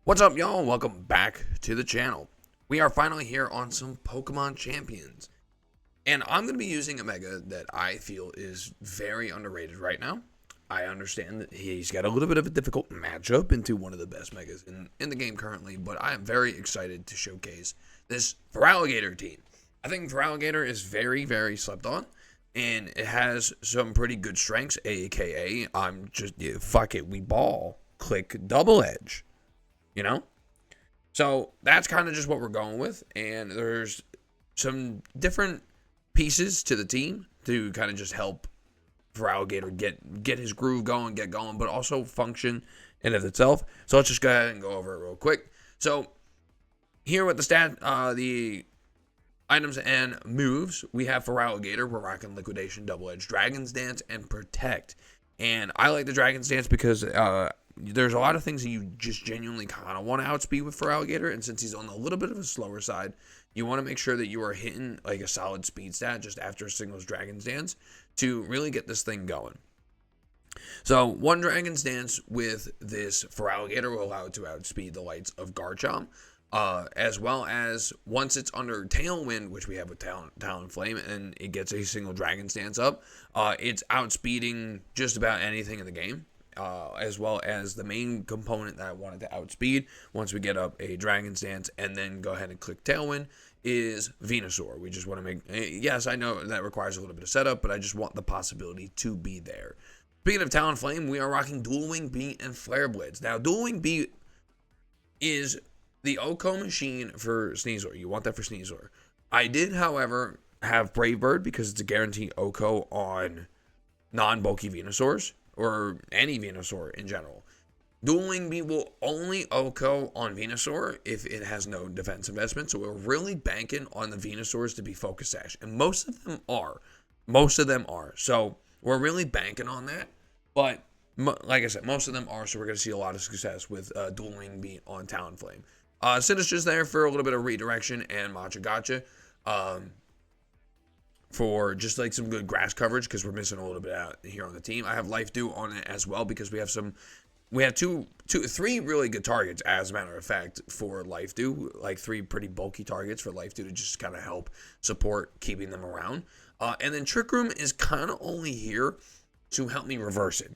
What's up, y'all? Welcome back to the channel. We are finally here on some Pokemon Champions. And I'm going to be using a Mega that I feel is very underrated right now. I understand that he's got a little bit of a difficult matchup into one of the best Megas in the game currently, but I am very excited to showcase this Feraligatr team. I think Feraligatr is very, very slept on, and it has some pretty good strengths, aka I'm just, fuck it, we ball, click double edge. You know? So that's kind of just what we're going with. And there's some different pieces to the team to kind of just help Feraligatr get his groove going, get going, but also function in of itself. So let's just go ahead and go over it real quick. So here with the items and moves, we have Feraligatr. We're rocking Liquidation, Double Edge, Dragon's Dance, and Protect. And I like the Dragon's Dance because there's a lot of things that you just genuinely kind of want to outspeed with Feraligatr, and since he's on a little bit of a slower side, you want to make sure that you are hitting like a solid speed stat just after a singles Dragon's Dance to really get this thing going. So one Dragon's Dance with this Feraligatr will allow it to outspeed the likes of Garchomp, as well as once it's under tailwind, which we have with talonflame, and it gets a single Dragon's Dance up, it's outspeeding just about anything in the game. As well as the main component that I wanted to outspeed once we get up a Dragon's Dance and then go ahead and click Tailwind is Venusaur. We just want to make, yes, I know that requires a little bit of setup, but I just want the possibility to be there. Speaking of Talonflame, we are rocking Dual Wing Beat and Flare Blitz. Now, Dual Wing Beat is the OHKO machine for Sneasler. You want that for Sneasler. I did, however, have Brave Bird because it's a guaranteed OHKO on non-bulky Venusaurs, or any Venusaur in general. Dual Wing Beat will only OHKO on Venusaur if it has no defense investment, so we're really banking on the Venusaurs to be Focus Sash, and most of them are. So we're really banking on that, but like I said, most of them are, so we're going to see a lot of success with Dual Wing Beat on Talonflame. Sinistra's there for a little bit of redirection and Matcha Gotcha. For just like some good grass coverage because we're missing a little bit out here on the team. I have Life Dew on it as well because we have three really good targets, as a matter of fact, for Life Dew, like three pretty bulky targets for Life Dew to just kind of help support keeping them around. And then Trick Room is kind of only here to help me reverse it.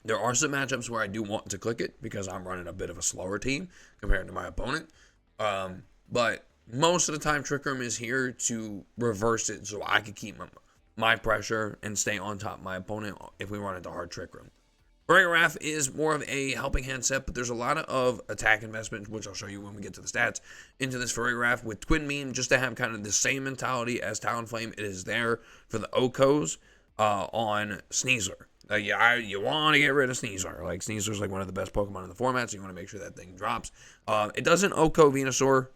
There are some matchups where I do want to click it because I'm running a bit of a slower team compared to my opponent. But most of the time, Trick Room is here to reverse it so I can keep my pressure and stay on top of my opponent if we run into hard Trick Room. Farigiraf is more of a helping hand set, but there's a lot of attack investment, which I'll show you when we get to the stats, into this Farigiraf with Twin Beam, just to have kind of the same mentality as Talonflame. It is there for the OHKOs on Sneasler. You want to get rid of Sneasler. Like, Sneasler's like one of the best Pokemon in the format, so you want to make sure that thing drops. It doesn't OHKO Venusaur,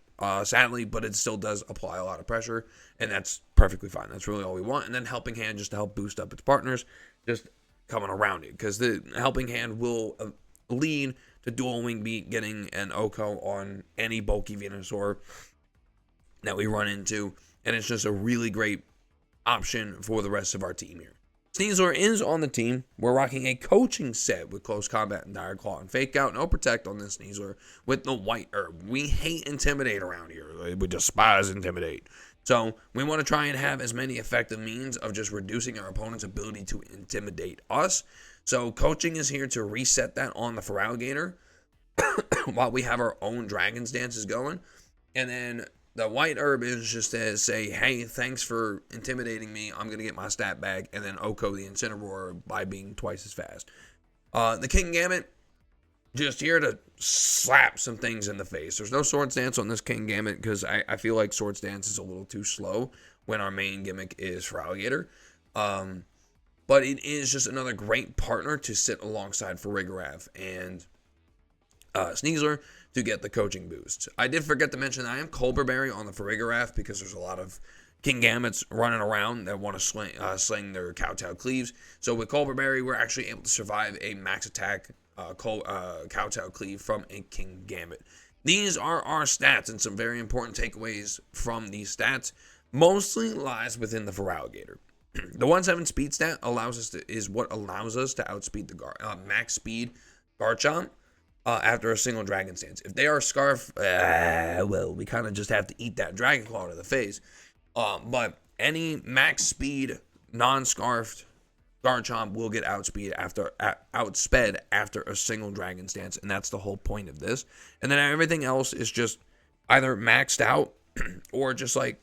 sadly, but it still does apply a lot of pressure, and that's perfectly fine. That's really all we want. And then Helping Hand just to help boost up its partners, just coming around it, because the Helping Hand will lead to Dual Wing Beat getting an OHKO on any bulky Venusaur that we run into, and it's just a really great option for the rest of our team here. Sneasler is on the team. We're rocking a coaching set with Close Combat and Dire Claw and Fakeout. No Protect on this Sneasler with the White Herb. We hate Intimidate around here. We despise Intimidate. So we want to try and have as many effective means of just reducing our opponent's ability to intimidate us. So Coaching is here to reset that on the Feraligatr while we have our own Dragon's Dances going. And then the White Herb is just to say, hey, thanks for intimidating me. I'm going to get my stat back, and then OHKO the Incineroar by being twice as fast. The King Gambit, just here to slap some things in the face. There's no Swords Dance on this King Gambit because I feel like Swords Dance is a little too slow when our main gimmick is Feraligatr. But it is just another great partner to sit alongside Farigiraf and Sneasler to get the coaching boost. I did forget to mention that I am Colbur Berry on the Farigiraf because there's a lot of King Gambits running around that want to sling their Kowtow Cleaves. So with Colbur Berry, we're actually able to survive a max attack Kowtow Cleave from a King Gambit. These are our stats, and some very important takeaways from these stats mostly lies within the Feraligatr. The 1-7 speed stat is what allows us to outspeed the max speed Garchomp. after a single dragon stance. If they are scarf, well, we kind of just have to eat that dragon claw to the face. But any max speed non-scarfed Garchomp will get outsped after a single dragon stance, and that's the whole point of this. And then everything else is just either maxed out or just like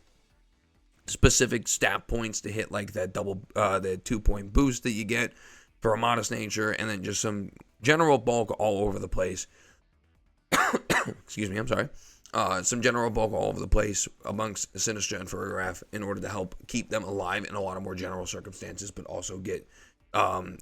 specific stat points to hit, like that the 2-point boost that you get for a modest nature, and then just some general bulk all over the place. Excuse me, I'm sorry. Some general bulk all over the place amongst sinistcha and farigiraf in order to help keep them alive in a lot of more general circumstances, but also get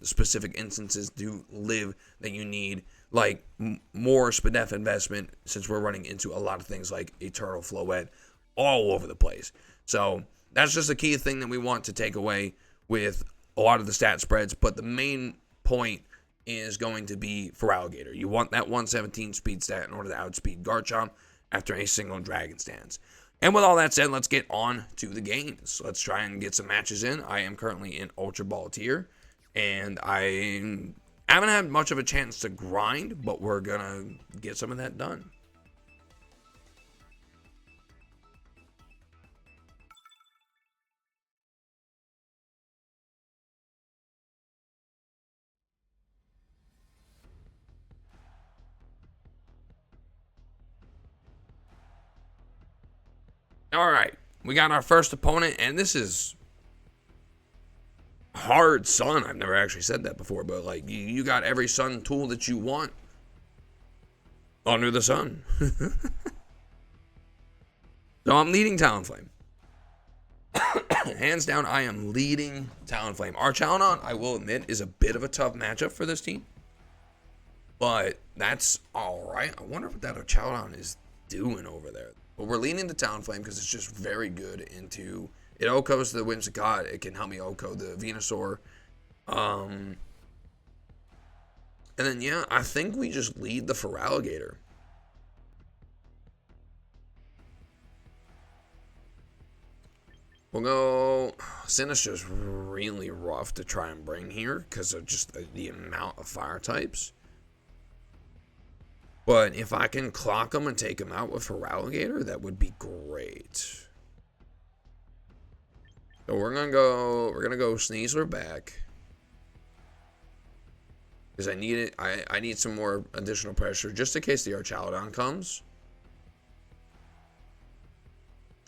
specific instances to live that you need, like more SPDEF investment, since we're running into a lot of things like Eternal Floette all over the place. So that's just a key thing that we want to take away with a lot of the stat spreads, but the main point is going to be Feraligatr. You want that 117 speed stat in order to outspeed Garchomp after a single dragon stance. And with all that said, let's get on to the games. Let's try and get some matches in. I am currently in Ultra Ball tier, and I haven't had much of a chance to grind, but we're going to get some of that done. All right, we got our first opponent, and this is hard sun. I've never actually said that before, but like you got every sun tool that you want under the sun. So I'm leading Talonflame. Hands down, I am leading Talonflame. Our Chalanon, I will admit, is a bit of a tough matchup for this team, but that's all right. I wonder what that Chalanon is doing over there. But we're leaning the Talonflame because it's just very good into it. OHKOs the Whimsicott. It can help me OHKO the Venusaur. And then, yeah, I think we just lead the Feraligatr. We'll go. Sinistcha's really rough to try and bring here because of just the amount of fire types. But if I can clock him and take him out with Feraligatr, that would be great. So we're gonna go Sneasler back. Because I need it. I need some more additional pressure just in case the Archaludon comes.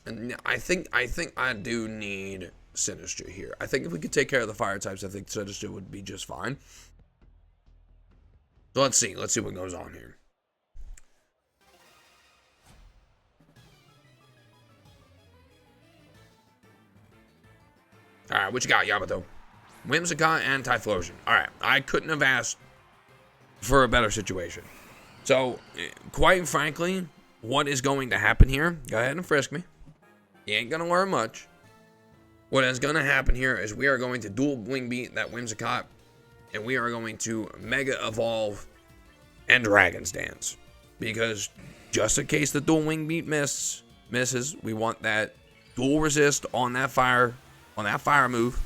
And I think I do need Sinistcha here. I think if we could take care of the fire types, I think Sinistcha would be just fine. So let's see what goes on here. Alright, what you got, Yamato? Whimsicott and Typhlosion. Alright, I couldn't have asked for a better situation. So, quite frankly, what is going to happen here? Go ahead and frisk me. You ain't going to learn much. What is going to happen here is we are going to dual Wing Beat that Whimsicott, and we are going to Mega Evolve and Dragon Stance. Because just in case the dual Wing Beat misses, we want that dual resist on that fire move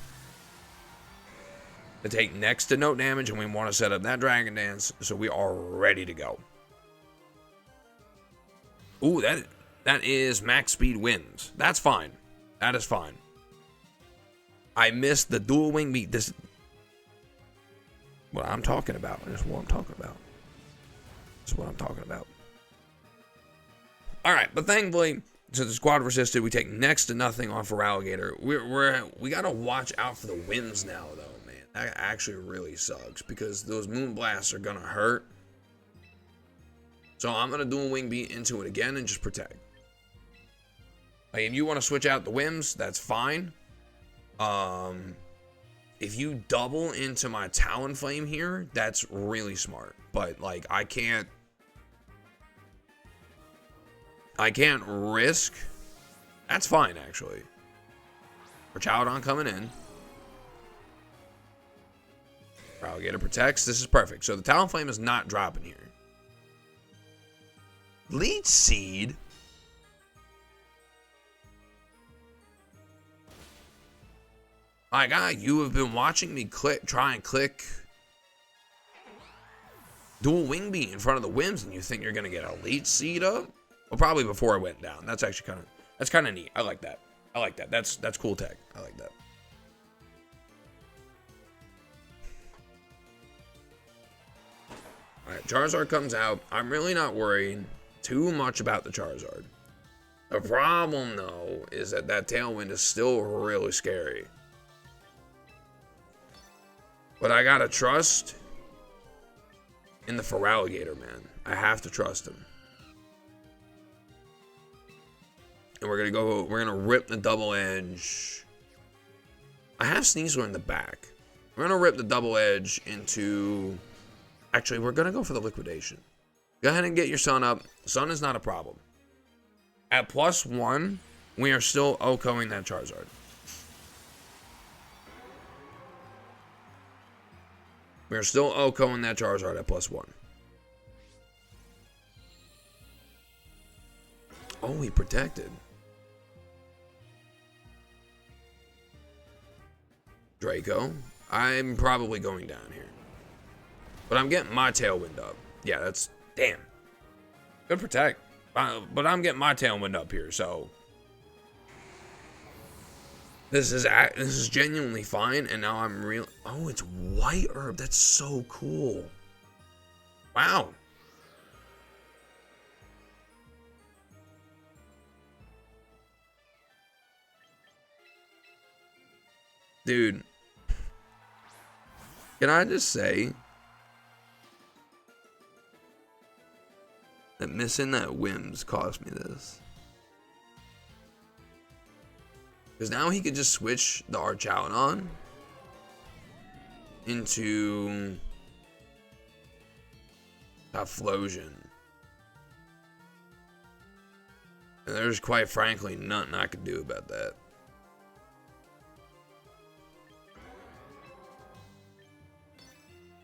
to take next to no damage, and we want to set up that Dragon Dance so we are ready to go. Ooh, that is max speed wins. That's fine. That is fine. I missed the dual Wing Beat. This is what I'm talking about. This is what I'm talking about. This is what I'm talking about. All right, but thankfully, since the squad resisted, we take next to nothing on Feraligatr. We gotta watch out for the winds now, though, man. That actually really sucks because those Moon Blasts are gonna hurt. So I'm gonna dual Wing Beat into it again and just protect. Like, if you want to switch out the Whims, that's fine. If you double into my Talonflame here, that's really smart. But like, I can't risk. That's fine, actually. Archaludon coming in. Feraligatr protects. This is perfect. So the Talonflame is not dropping here. Leech Seed. My God, you have been watching me try and click dual wing beat in front of the whims, and you think you're gonna get a late seed up? Well, probably before it went down. That's actually kind of neat. I like that. I like that. That's cool tech. I like that. All right, Charizard comes out. I'm really not worried too much about the Charizard. The problem, though, is that tailwind is still really scary. But I gotta trust in the Feraligatr, man. I have to trust him. And we're gonna rip the double edge. I have Sneasler in the back. We're gonna rip the double edge into... Actually, we're gonna go for the liquidation. Go ahead and get your sun up. Sun is not a problem. At +1, we are still OHKOing that Charizard. We are still OHKOing that Charizard at +1. Oh, he protected. Draco. I'm probably going down here. But I'm getting my tailwind up. Yeah, that's... Damn. Good protect. But I'm getting my tailwind up here, so... This is genuinely fine, and now I'm real... Oh, it's white herb. That's so cool. Wow. Dude. Can I just say... that missing that whims cost me this. Because now he could just switch the Archaudon into Typhlosion. And there's quite frankly nothing I could do about that.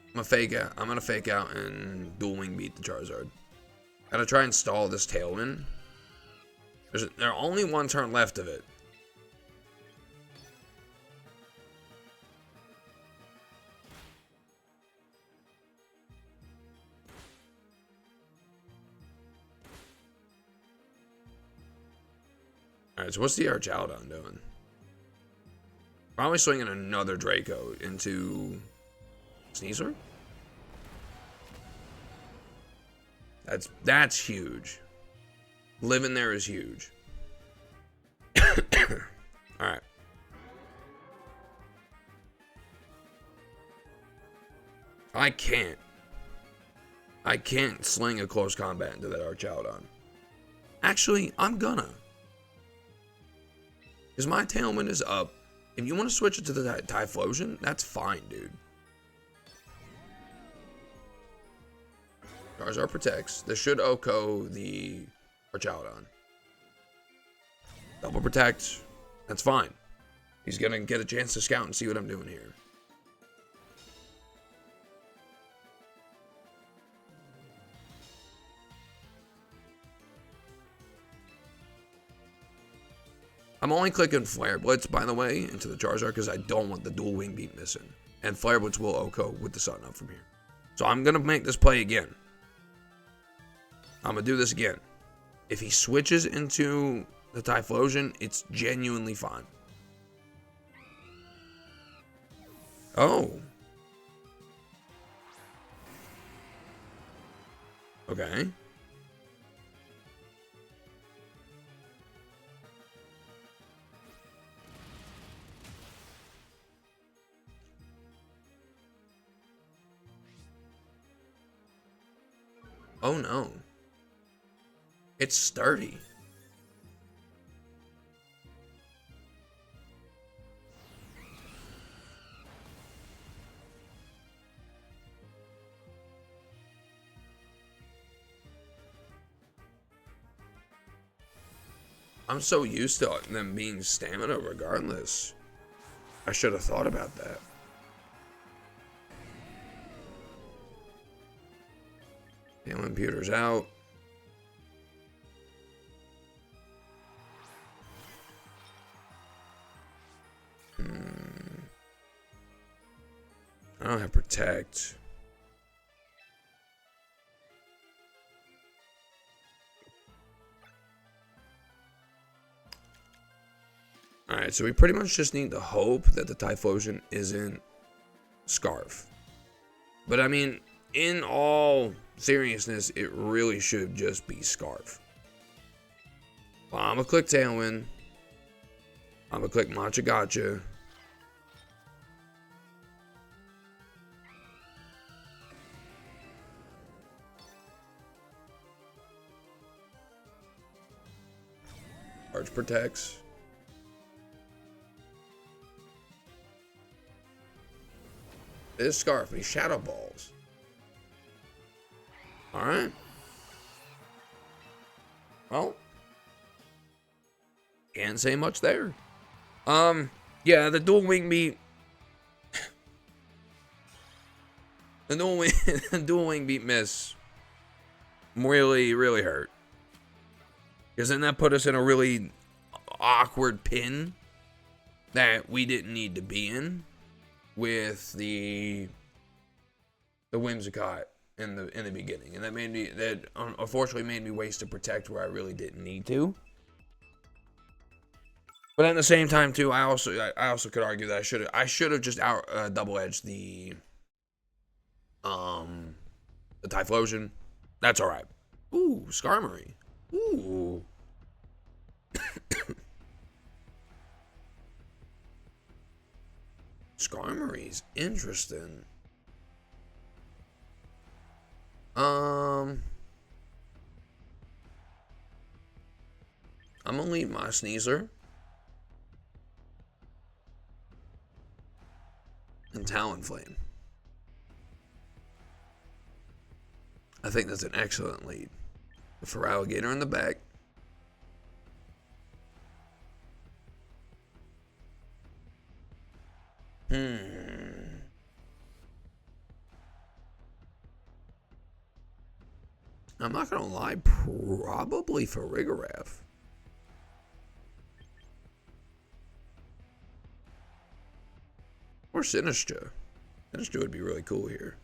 I'm gonna fake out and dual wing beat the Charizard. Gotta try and stall this tailwind. There's only one turn left of it. Alright, so what's the Archaudon doing? Probably swinging another Draco into Sneasler? That's huge. Living there is huge. Alright. I can't sling a close combat into that Archaudon. Actually, I'm gonna. Because my tailwind is up. If you want to switch it to the Typhlosion, that's fine, dude. Charizard protects. This should OHKO the Archaudon. Double protect. That's fine. He's going to get a chance to scout and see what I'm doing here. I'm only clicking Flare Blitz, by the way, into the Charizard because I don't want the dual wing beat missing. And Flare Blitz will OHKO with the sun up from here. So I'm going to make this play again. I'm going to do this again. If he switches into the Typhlosion, it's genuinely fine. Oh. Okay. Oh no. It's sturdy. I'm so used to them being stamina regardless. I should have thought about that. Healin Pewter's out. I don't have protect. Alright, so we pretty much just need to hope that the Typhlosion isn't Scarf. But I mean, in all seriousness, it really should just be Scarf. Well, I'm gonna click Tailwind. I'm gonna click Matcha Gotcha. Charge protects. This Scarf me Shadow Balls. Alright. Well, can't say much there. Yeah, the dual wing beat. The dual wing beat miss really hurt. Because then that put us in a really awkward pin that we didn't need to be in with the Whimsicott in the beginning, and that unfortunately made me waste a protect where I really didn't need to. But at the same time too, I also could argue that I should have just double edged the Typhlosion. That's all right. Ooh, Skarmory. Ooh. Skarmory's interesting. I'm gonna leave my Sneasler and Talonflame. I think that's an excellent lead. The Feraligatr in the back. I'm not gonna lie, probably farigiraf. Or sinistcha. Sinistcha would be really cool here.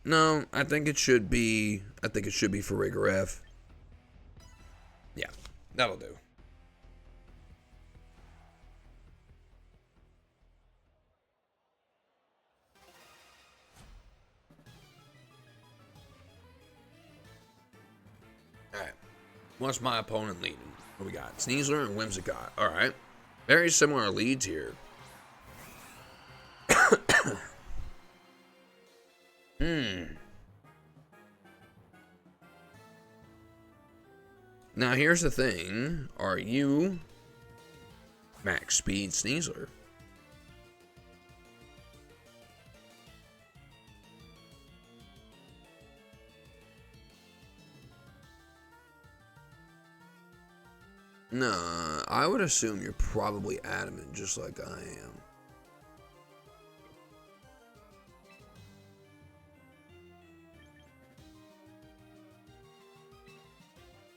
No, I think it should be farigiraf. Yeah, that'll do. Alright. What's my opponent leading? What we got? Sneasler and Whimsicott. Alright. Very similar leads here. Now here's the thing. Are you max speed Sneasler? No, I would assume you're probably adamant just like I am.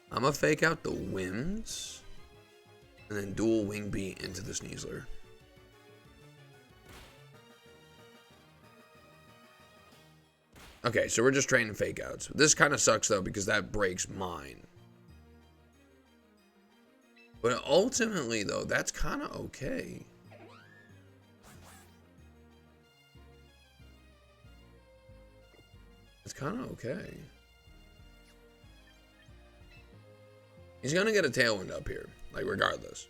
I'm gonna fake out the Whims and then dual wing beat into the Sneasler. Okay, so we're just training fake outs. This kind of sucks though because that breaks mine. But ultimately though, that's kind of okay. It's kind of okay. He's going to get a tailwind up here, like regardless.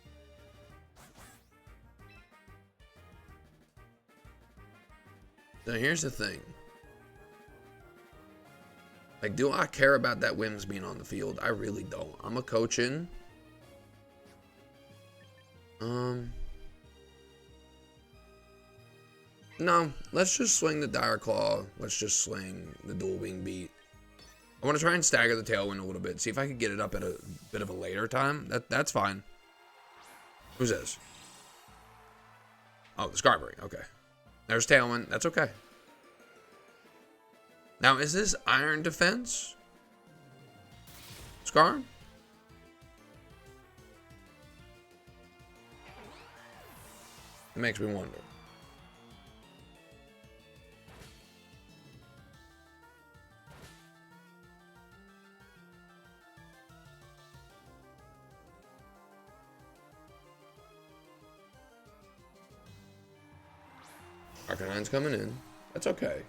Now here's the thing. Like, do I care about that Whims being on the field? I really don't. I'm a coachin. No, let's just swing the Dire Claw. Let's just swing the dual wing beat. I want to try and stagger the tailwind a little bit. See if I can get it up at a bit of a later time. That's fine. Who's this? Oh, the Skarmory. Okay. There's tailwind. That's okay. Now, is this Iron Defense? Scar? It makes me wonder. Arcanine's coming in. That's okay.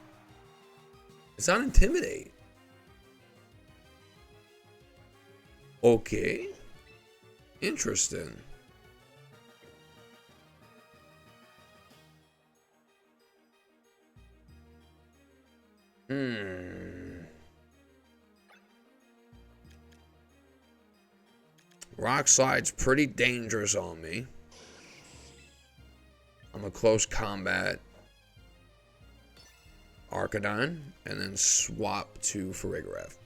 It's not intimidate. Okay. Interesting. Rock Slide's pretty dangerous on me. I'm a close combat Arcanine and then swap to Farigiraf.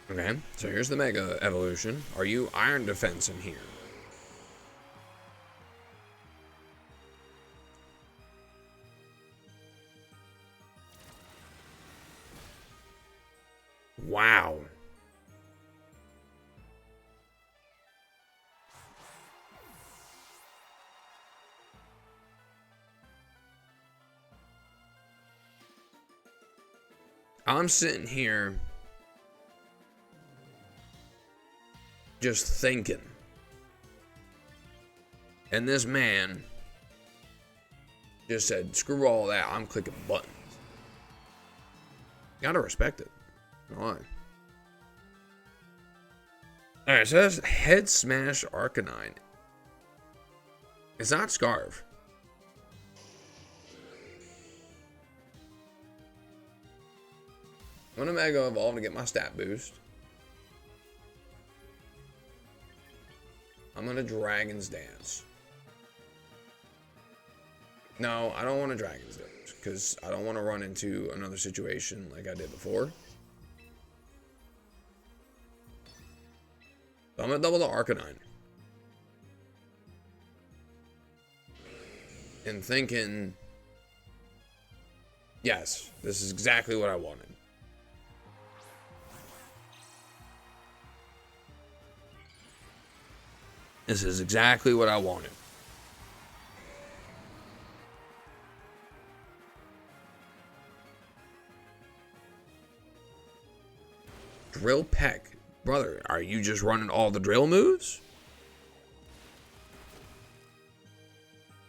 Okay, so here's the Mega Evolution. Are you Iron Defense in here? Wow. I'm sitting here just thinking. And this man just said, screw all that, I'm clicking buttons. Gotta respect it. Alright. Alright, so that's Head Smash Arcanine. It's not Scarf. I'm gonna Mega Evolve to get my stat boost. I'm gonna Dragon's Dance. No, I don't want to Dragon's Dance because I don't want to run into another situation like I did before. So I'm gonna double the Arcanine. And thinking, yes, this is exactly what I wanted. This is exactly what I wanted. Drill Peck. Brother, are you just running all the drill moves?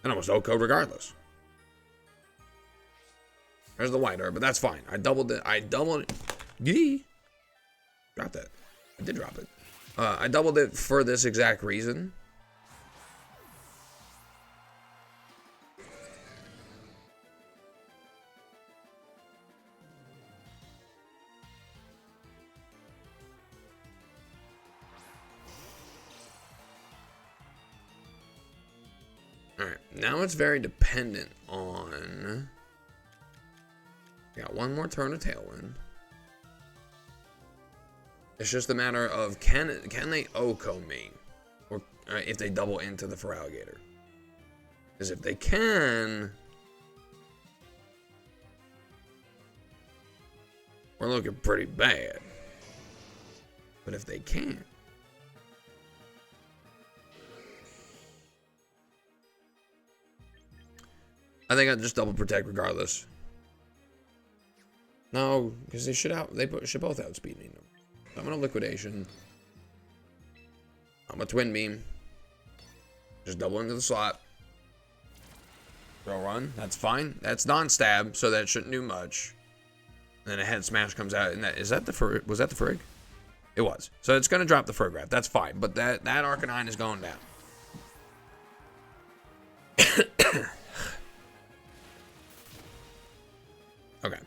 And almost no code regardless. There's the Wider, but that's fine. I doubled it. Yee. Drop that. I did drop it. I doubled it for this exact reason. Alright, now it's very dependent on... Got one more turn of Tailwind. It's just a matter of can they OHKO me, or if they double into the Feraligatr. Because if they can, we're looking pretty bad. But if they can't, I think I'd just double protect regardless. No, because they should both outspeed me. I'm gonna Liquidation. I'm a Twin Beam. Just double into the slot. Throw Run. That's fine. That's non-stab, so that shouldn't do much. And then a Head Smash comes out, and was that the Frig? It was. So it's gonna drop the Farigiraf. That's fine. But that Arcanine is going down. Okay.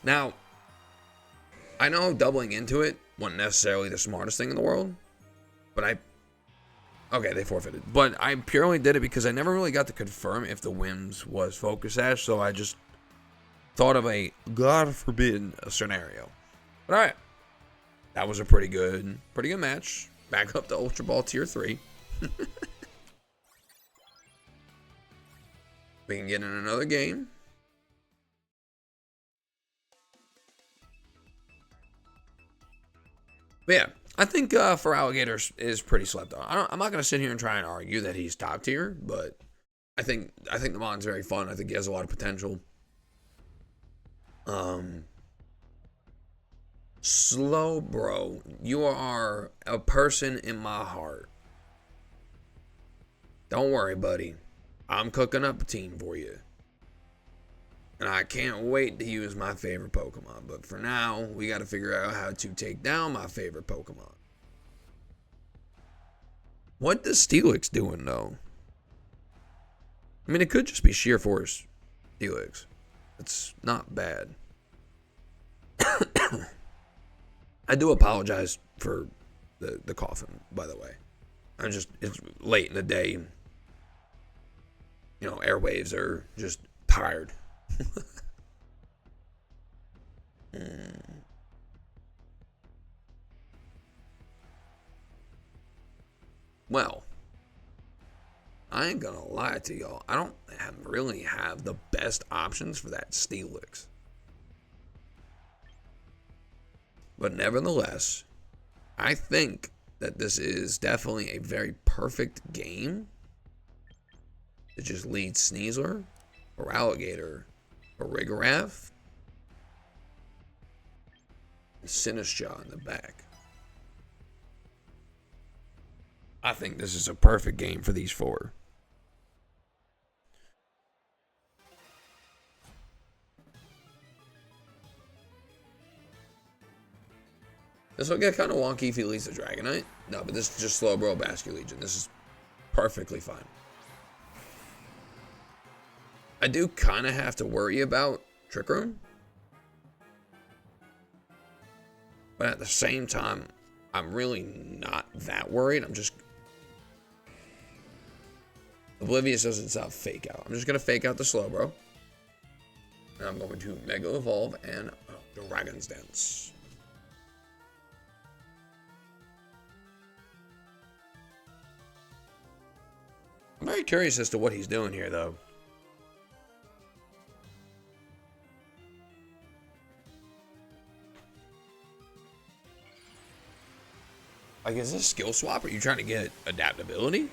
Now, I know doubling into it wasn't necessarily the smartest thing in the world, but okay, they forfeited. But I purely did it because I never really got to confirm if the Whims was Focus Sash, so I just thought of a God forbid scenario. But alright, that was a pretty good match. Back up to Ultra Ball Tier 3. We can get in another game. But yeah, I think Feraligatr is pretty slept on. I'm not going to sit here and try and argue that he's top tier, but the mod's very fun. I think he has a lot of potential. Slow bro, you are a person in my heart. Don't worry, buddy. I'm cooking up a team for you. And I can't wait to use my favorite Pokemon. But for now, we got to figure out how to take down my favorite Pokemon. What does Steelix doing, though? I mean, it could just be sheer force Steelix. It's not bad. I do apologize for the coughing, by the way. It's late in the day. You know, airwaves are just tired. Well, I ain't gonna lie to y'all. I don't really have the best options for that Steelix. But nevertheless, I think that this is definitely a very perfect game to just lead Sneasler, Feraligatr, farigiraf, and sinistcha in the back. I think this is a perfect game for these four. This will get kind of wonky if he leads the Dragonite. No, but this is just Slowbro Basculegion. This is perfectly fine. I do kind of have to worry about Trick Room. But at the same time, I'm really not that worried. I'm just... Oblivious doesn't stop fake out. I'm just going to fake out the Slowbro. And I'm going to Mega Evolve and Dragon's Dance. I'm very curious as to what he's doing here, though. Like, is this a skill swap? Are you trying to get adaptability?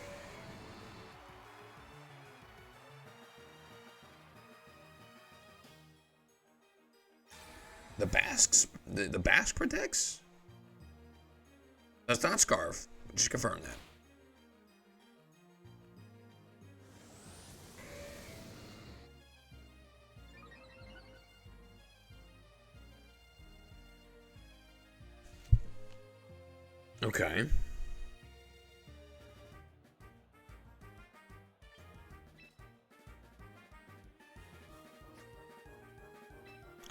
The Basques? The Basque protects? That's not Scarf. Just confirm that. Okay.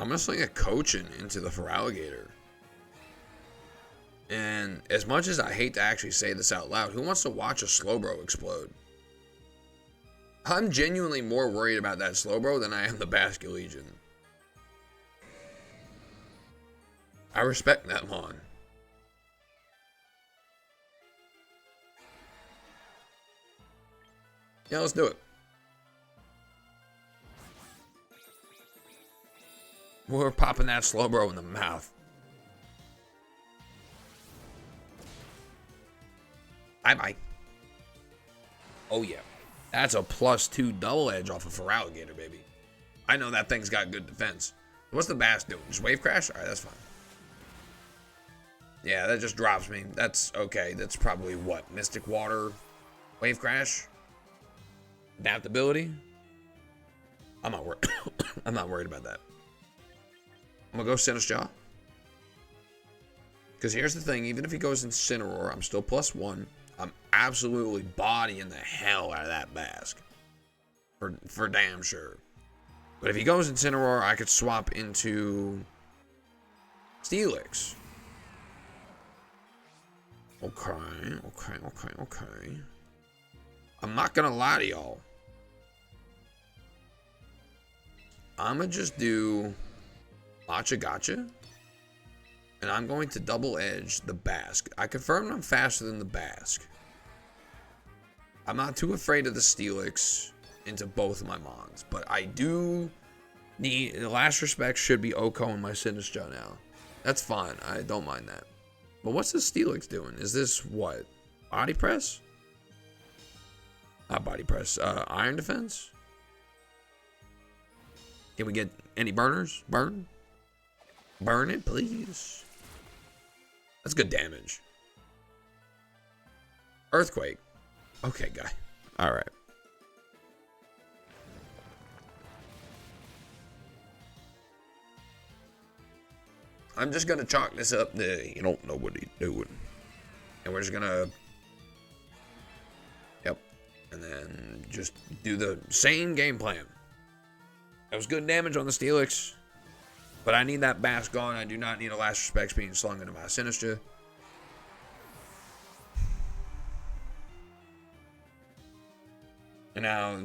I'm gonna sling a coachin into the Feraligatr. And as much as I hate to actually say this out loud, who wants to watch a Slowbro explode? I'm genuinely more worried about that Slowbro than I am the Basculegion. I respect that Mon. Yeah, let's do it. We're popping that Slowbro in the mouth. Bye-bye. Oh, yeah. That's a +2 double edge off of Feraligatr, baby. I know that thing's got good defense. What's the Bass doing? Just Wave Crash? Alright, that's fine. Yeah, that just drops me. That's okay. That's probably what? Mystic Water? Wave Crash? Adaptability? I'm not worried. I'm not worried about that. I'm gonna go sinistcha. Because here's the thing, even if he goes Incineroar, I'm still +1. I'm absolutely bodying the hell out of that Basque. For damn sure. But if he goes Incineroar, I could swap into Steelix. Okay. I'm not gonna lie to y'all. I'm gonna just do Matcha Gotcha. And I'm going to double edge the Basque. I confirmed I'm faster than the Basque. I'm not too afraid of the Steelix into both of my Mons. But I do need... The last respect should be Oko and my sinistcha now. That's fine. I don't mind that. But what's the Steelix doing? Is this what? Body press? Not body press. Iron defense. Can we get any burners? Burn it, please. That's good damage. Earthquake. Okay, guy. All right. I'm just gonna chalk this up to you don't know what he's doing, and we're just gonna. Yep, and then just do the same game plan. That was good damage on the Steelix, but I need that Bask gone. I do not need a Last Respects being slung into my sinistcha. And now,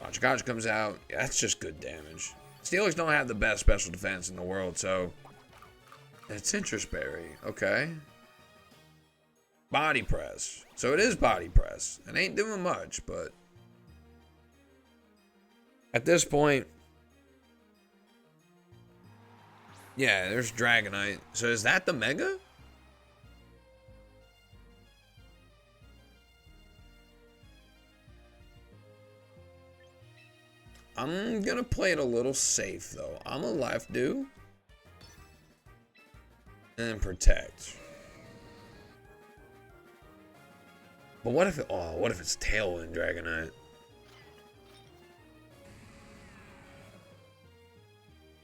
Coachin comes out. Yeah, that's just good damage. Steelix don't have the best special defense in the world, so it's interest berry. Okay. Body press. So it is body press. It ain't doing much, but at this point, yeah, there's Dragonite. So is that the Mega? I'm gonna play it a little safe though. I'm a life do and protect. But what if it? Oh, what if it's tailwind Dragonite?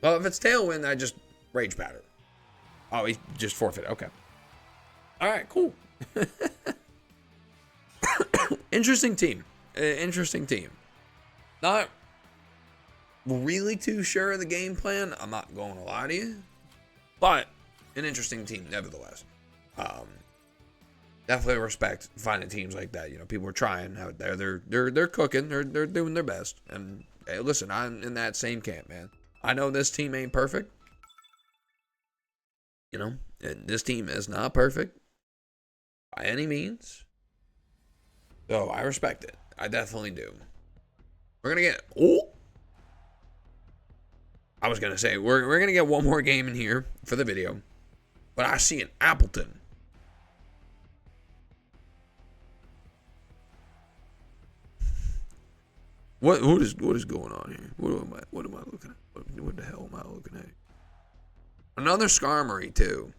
Well, if it's tailwind, I just rage pattern. Oh, he just forfeit. Okay. All right, cool. Interesting team. Interesting team. Not really too sure of the game plan. I'm not going to lie to you, but an interesting team nevertheless. Definitely respect finding teams like that. You know, people are trying out there. They're cooking. They're doing their best. And hey, listen, I'm in that same camp, man. I know this team ain't perfect. You know, and this team is not perfect by any means. So I respect it. I definitely do. We're gonna get. Oh. I was gonna say we're gonna get one more game in here for the video, but I see an Appleton. What is going on here? What am I looking at? What the hell am I looking at? Another Skarmory too.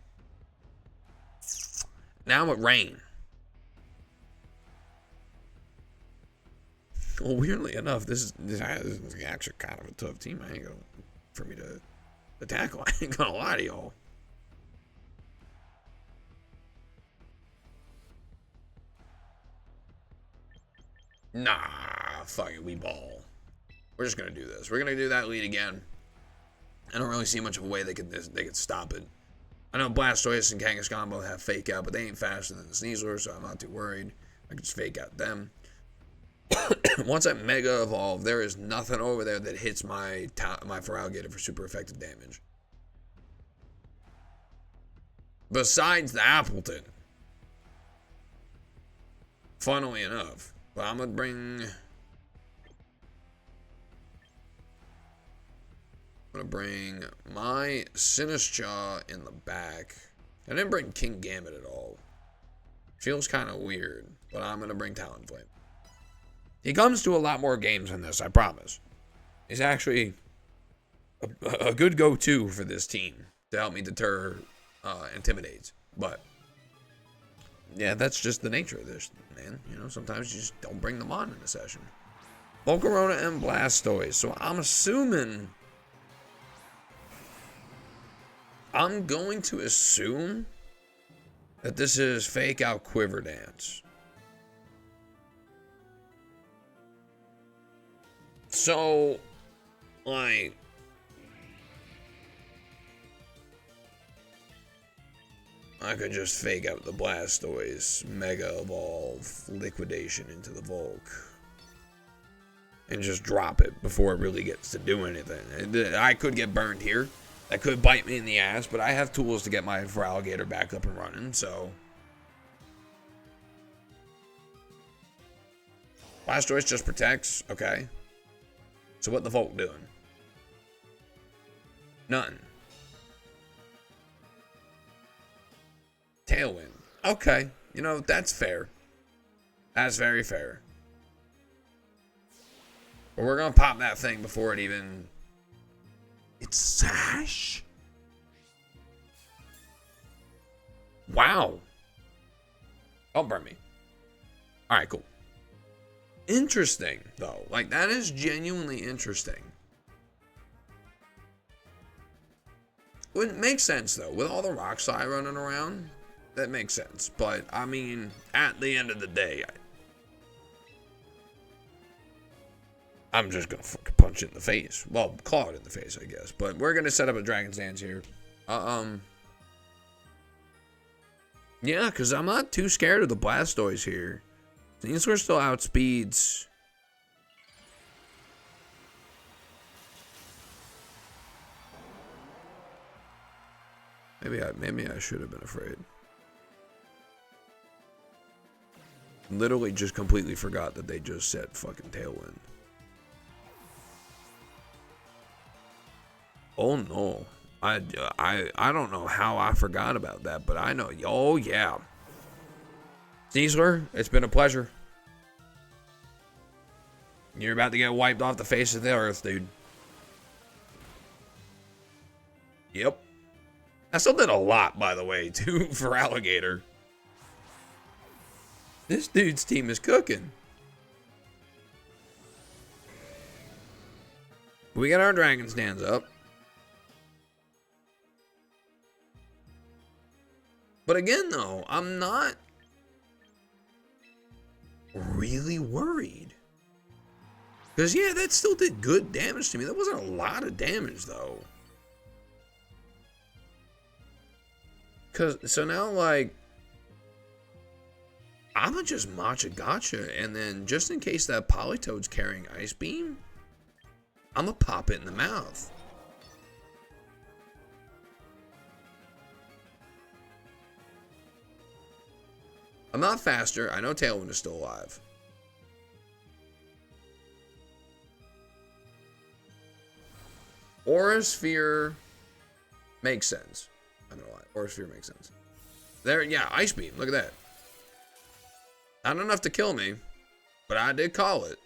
Now with rain. Well, weirdly enough, this is actually kind of a tough team. I ain't gonna. For me to tackle. I ain't gonna lie to y'all. Nah, fuck it, we ball. We're just gonna do this. We're gonna do that lead again. I don't really see much of a way they could stop it. I know Blastoise and Kangaskhan both have fake out, but they ain't faster than the Sneasler, so I'm not too worried. I can just fake out them. Once I Mega Evolve, there is nothing over there that hits my Feraligatr for super effective damage. Besides the Appleton. Funnily enough. But I'm going to bring my sinistcha in the back. I didn't bring King Gambit at all. Feels kind of weird, but I'm going to bring Talonflame. He comes to a lot more games than this, I promise. He's actually a good go-to for this team to help me deter intimidates. But, yeah, that's just the nature of this, man. You know, sometimes you just don't bring them on in a session. Volcarona and Blastoise. So I'm assuming... I'm going to assume that this is fake out Quiver Dance. So, like, I could just fake out the Blastoise, Mega Evolve, Liquidation into the Volk, and just drop it before it really gets to do anything. I could get burned here. That could bite me in the ass, but I have tools to get my Feraligatr back up and running, so. Blastoise just protects, okay. So what the Volk doing? Nothing. Tailwind. Okay, you know, that's fair. That's very fair. But we're gonna pop that thing before it even... It's Sash? Wow. Don't burn me. Alright, cool. Interesting, though. Like, that is genuinely interesting. It makes sense, though. With all the rock slide running around, that makes sense. But, I mean, at the end of the day, I'm just going to fucking punch it in the face. Well, claw it in the face, I guess. But we're going to set up a Dragon's Dance here. Yeah, because I'm not too scared of the Blastoise here. Sneasler still outspeeds. Maybe I should have been afraid. Literally just completely forgot that they just said fucking tailwind. Oh no. I don't know how I forgot about that, but I know. Oh yeah. Sneasler, it's been a pleasure. You're about to get wiped off the face of the earth, dude. Yep. I still did a lot, by the way, too, Feraligatr. This dude's team is cooking. We got our Dragon Stands up. But again, though, I'm not really worried. Because, yeah, that still did good damage to me. That wasn't a lot of damage, though. So now, like, I'm going to just matcha gotcha. And then, just in case that Politoed's carrying Ice Beam, I'm going to pop it in the mouth. I'm not faster. I know Tailwind is still alive. Aura Sphere makes sense. I'm not gonna lie. Aura Sphere makes sense. There, yeah, Ice Beam. Look at that. Not enough to kill me, but I did call it.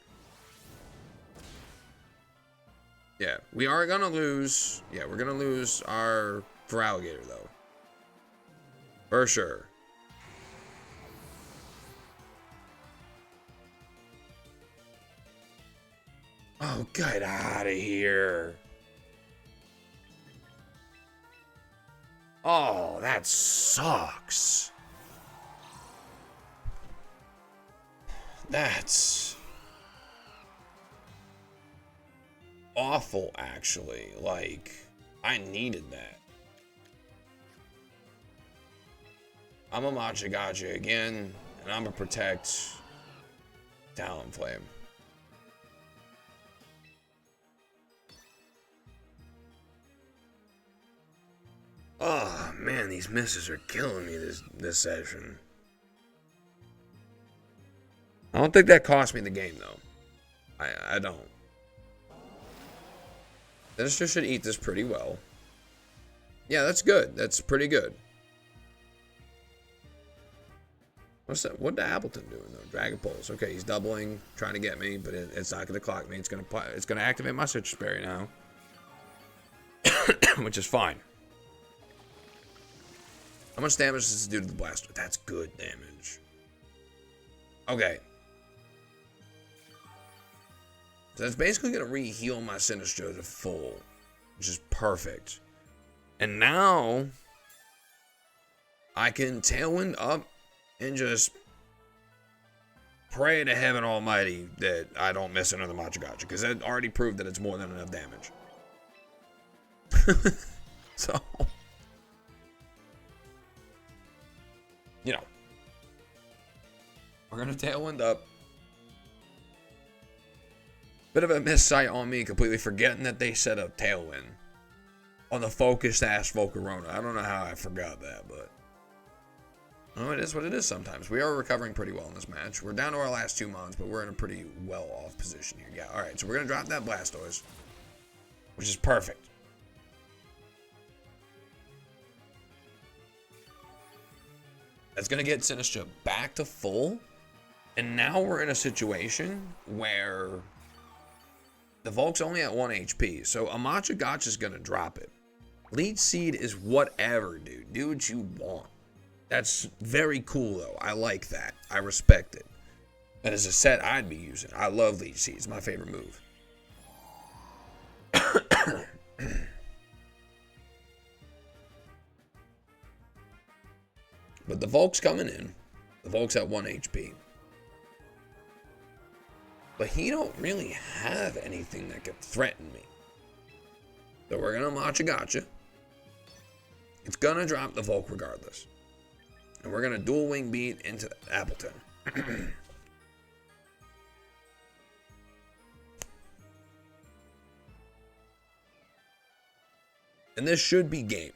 Yeah, we are gonna lose. Yeah, we're gonna lose our Feraligatr though. For sure. Oh, get out of here. Oh, that sucks. That's awful, actually. Like, I needed that. I'm a matcha gotcha again, and I'm gonna protect Talonflame. Oh man, these misses are killing me this session. I don't think that cost me the game though. I don't. Sinistcha should eat this pretty well. Yeah, that's good. That's pretty good. What's that? What the Appleton doing though? Dragon Pulse. Okay, he's doubling, trying to get me, but it's not going to clock me. It's going to activate my Citrus Berry now, which is fine. How much damage does this do to the blaster? That's good damage. Okay. So that's basically going to re-heal my Sinistcha to full, which is perfect. And now I can Tailwind up and just pray to heaven almighty that I don't miss another matcha gotcha, because that already proved that it's more than enough damage. So, you know, we're going to Tailwind up. Bit of a missight on me, completely forgetting that they set up Tailwind on the focused ass Volcarona. I don't know how I forgot that, but oh, it is what it is sometimes. We are recovering pretty well in this match. We're down to our last 2 mons, but we're in a pretty well off position here. Yeah, alright, so we're going to drop that Blastoise, which is perfect. That's going to get Sinistcha back to full. And now we're in a situation where the Volk's only at 1 HP. So a Matcha Gotcha is going to drop it. Leech Seed is whatever, dude. Do what you want. That's very cool, though. I like that. I respect it. That is a set I'd be using. I love Leech Seed. It's my favorite move. But the Volk's coming in. The Volk's at 1 HP. But he don't really have anything that could threaten me. So we're going to Matcha Gotcha. It's going to drop the Volk regardless. And we're going to dual wing beat into Appleton. And this should be game.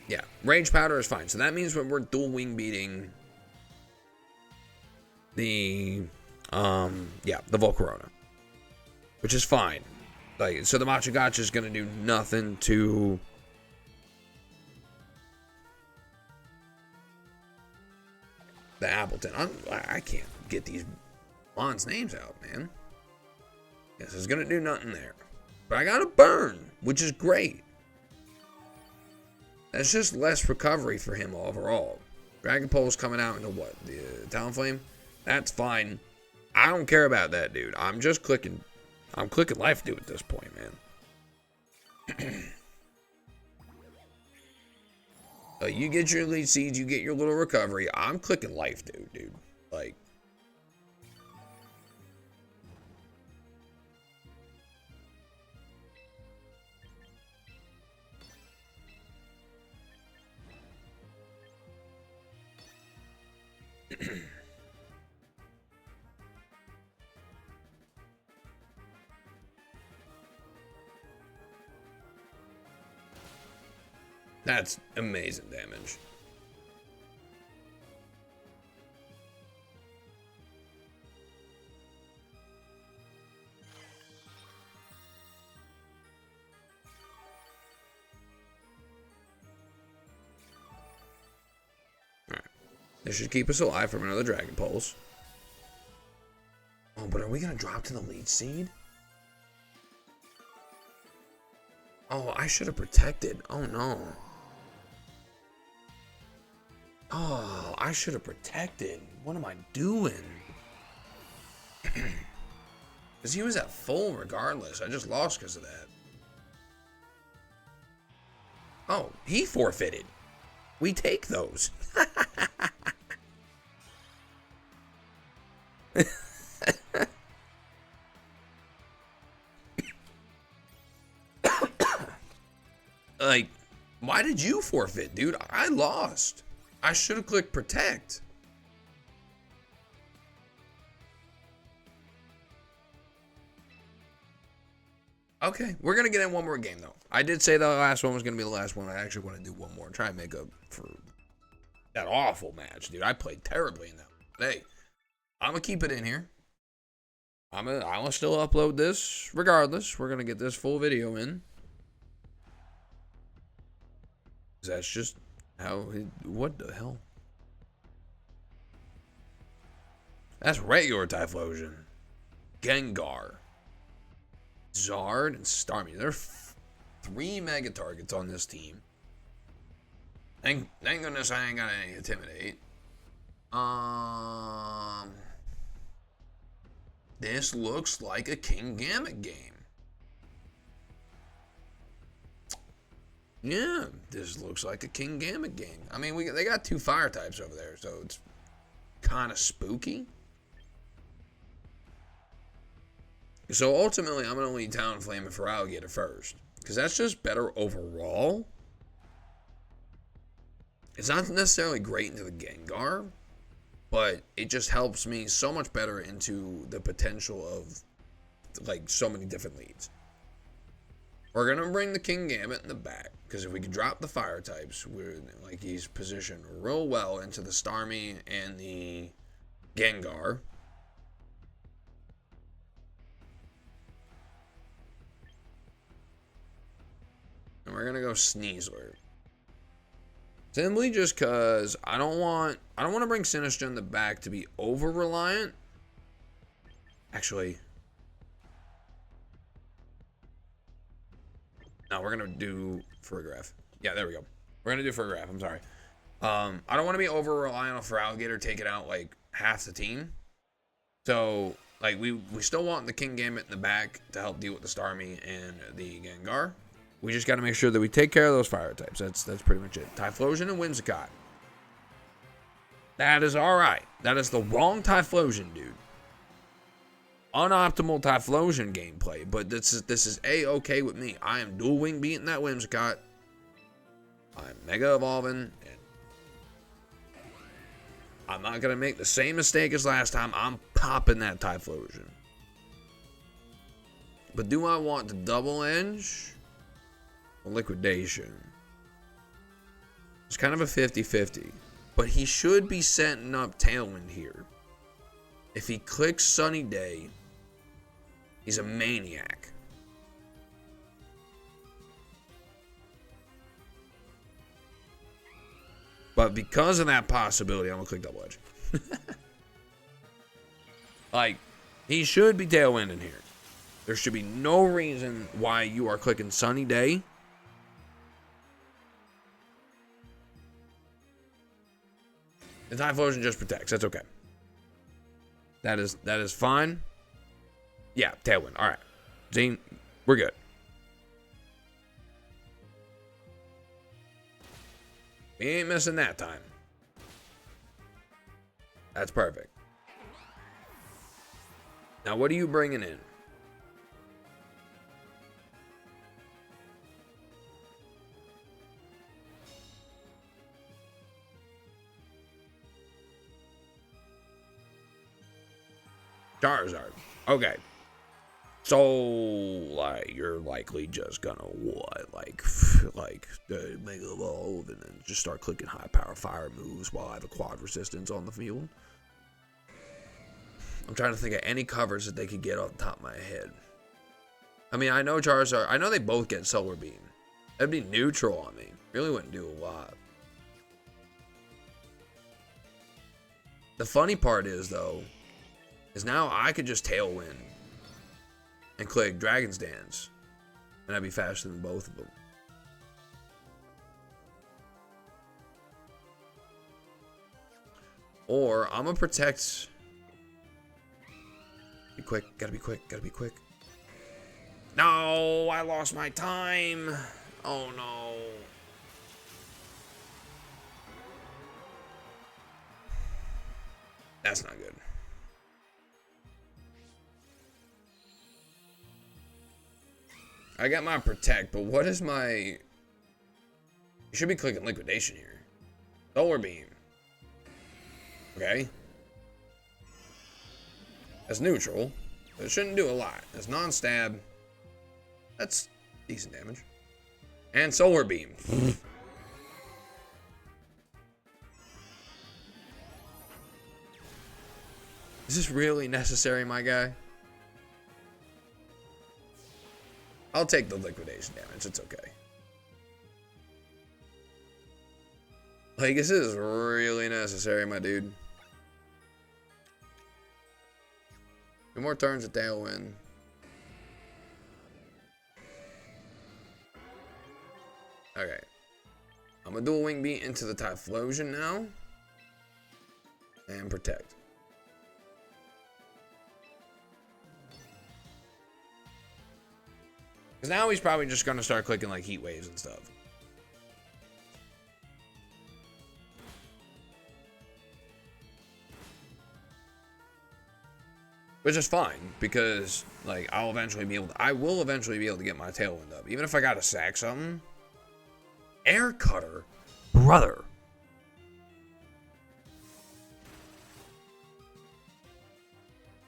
Yeah, Rage Powder is fine. So that means when we're dual wing beating the Volcarona, which is fine. Like, so the Matcha Gotcha is gonna do nothing to the Appleton. I can't get these Lon's names out, man. Yes, it's gonna do nothing there. But I got a burn, which is great. That's just less recovery for him overall. Dragon Pole's coming out into what? The Talonflame? That's fine. I don't care about that, dude. I'm just clicking. I'm clicking Life Dew at this point, man. You get your Leech Seeds, you get your little recovery. I'm clicking Life Dew, dude. Like. That's amazing damage. Alright. This should keep us alive from another Dragon Pulse. Oh, but are we going to drop to the Leech Seed? Oh, I should have protected. Oh, no. Oh, I should have protected. What am I doing? Because he was at full regardless. I just lost because of that. Oh, he forfeited. We take those. Like, why did you forfeit, dude? I lost. I should have clicked protect. Okay, we're going to get in one more game, though. I did say the last one was going to be the last one. I actually want to do one more and try and make up for that awful match, dude. I played terribly in that. But hey, I'm going to keep it in here. I'm gonna still upload this regardless. We're going to get this full video in. That's just how what the hell? That's regular Typhlosion. Gengar. Zard and Starmie. There are 3 mega targets on this team. Thank goodness I ain't got any Intimidate. This looks like a Kingambit game. Yeah, this looks like a Kingambit game. I mean, they got 2 fire types over there, so it's kind of spooky. So ultimately, I'm going to lead Talonflame and Feraligatr first, because that's just better overall. It's not necessarily great into the Gengar, but it just helps me so much better into the potential of like so many different leads. We're going to bring the Kingambit in the back, because if we can drop the fire types, we're like he's positioned real well into the Starmie and the Gengar. And we're going to go Sneasler. Simply just because I don't want to bring Sinistcha in the back to be over reliant. Actually, no, we're gonna do farigiraf. Yeah, there we go. We're gonna do farigiraf. I'm sorry. I don't want to be over reliant on Feraligatr taking out like half the team. So like we still want the King Gambit in the back to help deal with the Starmie and the Gengar. We just got to make sure that we take care of those fire types. That's pretty much it. Typhlosion and Whimsicott. That is all right. That is the wrong Typhlosion, dude. Unoptimal Typhlosion gameplay, but this is a-okay with me. I am dual wing beating that Whimsicott. I'm mega evolving, and I'm not gonna make the same mistake as last time. I'm popping that Typhlosion. But do I want the double edge? Liquidation. It's kind of a 50-50, but he should be setting up Tailwind here. If he clicks Sunny Day, he's a maniac. But because of that possibility, I'm gonna click double edge. Like, he should be Tailwind in here. There should be no reason why you are clicking Sunny Day. The Typhlosion just protects. That's okay. That is fine. Yeah, Tailwind. All right. Zine, we're good. We ain't missing that time. That's perfect. Now, what are you bringing in? Charizard. Okay. So, like, you're likely just gonna what? Like Mega Evolve and then just start clicking high power fire moves while I have a quad resistance on the field? I'm trying to think of any covers that they could get off the top of my head. I mean, I know Charizard. I know they both get Solar Beam. That'd be neutral on me. Really wouldn't do a lot. The funny part is, though, is now I could just Tailwind and click Dragon's Dance, and I'd be faster than both of them. Or I'm gonna protect. Be quick, gotta be quick, gotta be quick. No, I lost my time. Oh no. That's not good. I got my protect, but what is my... You should be clicking liquidation here. Solar Beam. Okay. That's neutral. But it shouldn't do a lot. That's non-stab. That's decent damage. And Solar Beam. Is this really necessary, my guy? I'll take the liquidation damage. It's okay. Like, this is really necessary, my dude. 2 more turns of Tailwind. Okay. I'm gonna dual wing beat into the Typhlosion now. And protect. Because now he's probably just gonna start clicking like heat waves and stuff. Which is fine, because like I will eventually be able to get my Tailwind up. Even if I gotta sack something. Air Cutter? Brother.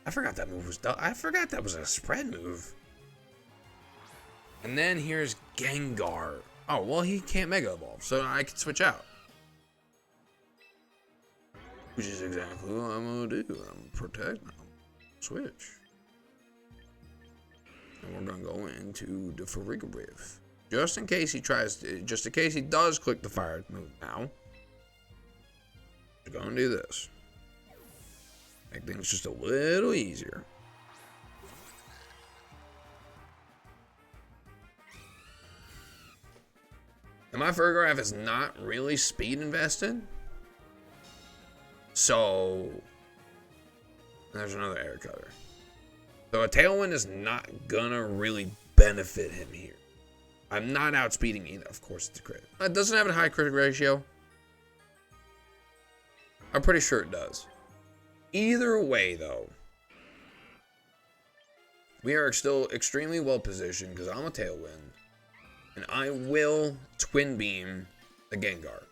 I forgot that move was done. I forgot that was a spread move. And then here's Gengar. Oh, well, he can't Mega Evolve, so I can switch out. Which is exactly what I'm gonna do. I'm gonna protect now. Switch. And we're gonna go into the Farigiraf. Just in case he just in case he does click the fire move now. We're going to do this. Make things just a little easier. And my farigiraf is not really speed invested. So, there's another air cutter. So a tailwind is not gonna really benefit him here. I'm not outspeeding either. Of course it's a crit. It doesn't have a high crit ratio. I'm pretty sure it does. Either way, though, we are still extremely well positioned because I'm a tailwind. And I will twin beam the Gengar.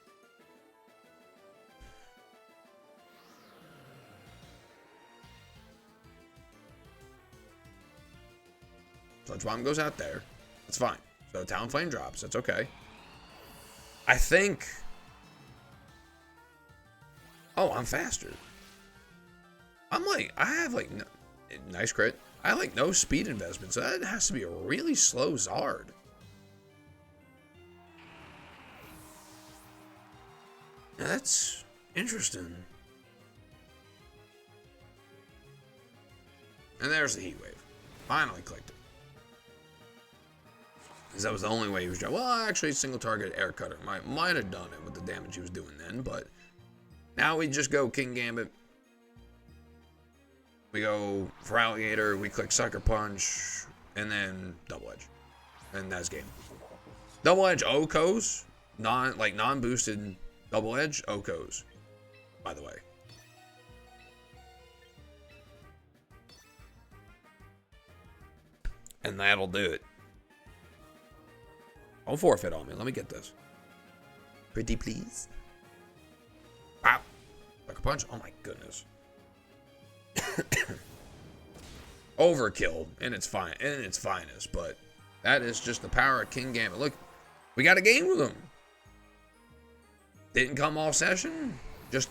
Sludge Bomb goes out there. That's fine. So Talonflame drops. That's okay. I think... Oh, I'm faster. I'm like... I have like... No, nice crit. I have like no speed investment. So that has to be a really slow Zard. Now that's interesting. And there's the Heat Wave. Finally clicked it. Because that was the only way he was driving. Well, actually, single target air cutter might have done it with the damage he was doing then. But now we just go King Gambit. We go Feraligatr. We click Sucker Punch. And then Double Edge. And that's game. Double Edge Okos. Non-boosted Double Edge Okos. By the way. And that'll do it. Don't forfeit on me. Let me get this. Pretty please. Wow. Sucker Punch. Oh my goodness. Overkill in its finest, but that is just the power of King Gambit. Look, we got a game with him. Didn't come all session. Just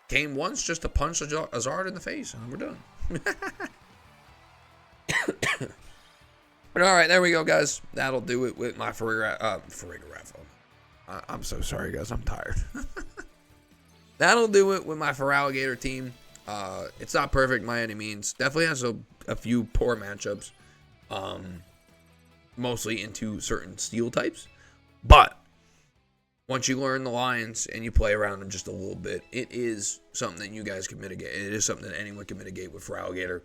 came once just to punch a Zard in the face, and we're done. But all right, there we go, guys. That'll do it with my farigiraf. I'm so sorry, guys. I'm tired. That'll do it with my Feraligatr team. It's not perfect by any means. Definitely has a few poor matchups. Mostly into certain steel types. But once you learn the lines and you play around them just a little bit, it is something that you guys can mitigate. It is something that anyone can mitigate with Feraligatr.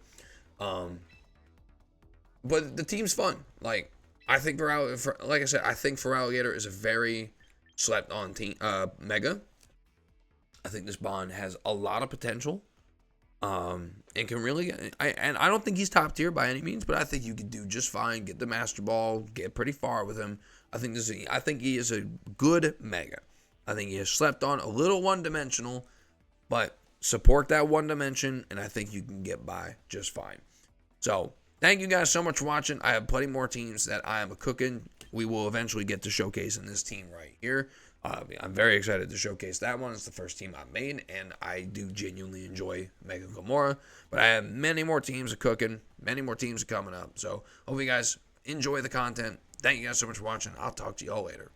But the team's fun. Like, I think like I said, I think Feraligatr is a very slept on team, mega. I think this bond has a lot of potential. And can really I don't think he's top tier by any means, but I think you could do just fine. Get the Master Ball, get pretty far with him. I think he is a good mega. I think he is slept on, a little one-dimensional, but support that one dimension, and I think you can get by just fine. So, thank you guys so much for watching. I have plenty more teams that I am cooking. We will eventually get to showcasing this team right here. I'm very excited to showcase that one. It's the first team I made, and I do genuinely enjoy Mega Gamora. But I have many more teams cooking, many more teams coming up. So, hope you guys enjoy the content. Thank you guys so much for watching. I'll talk to you all later.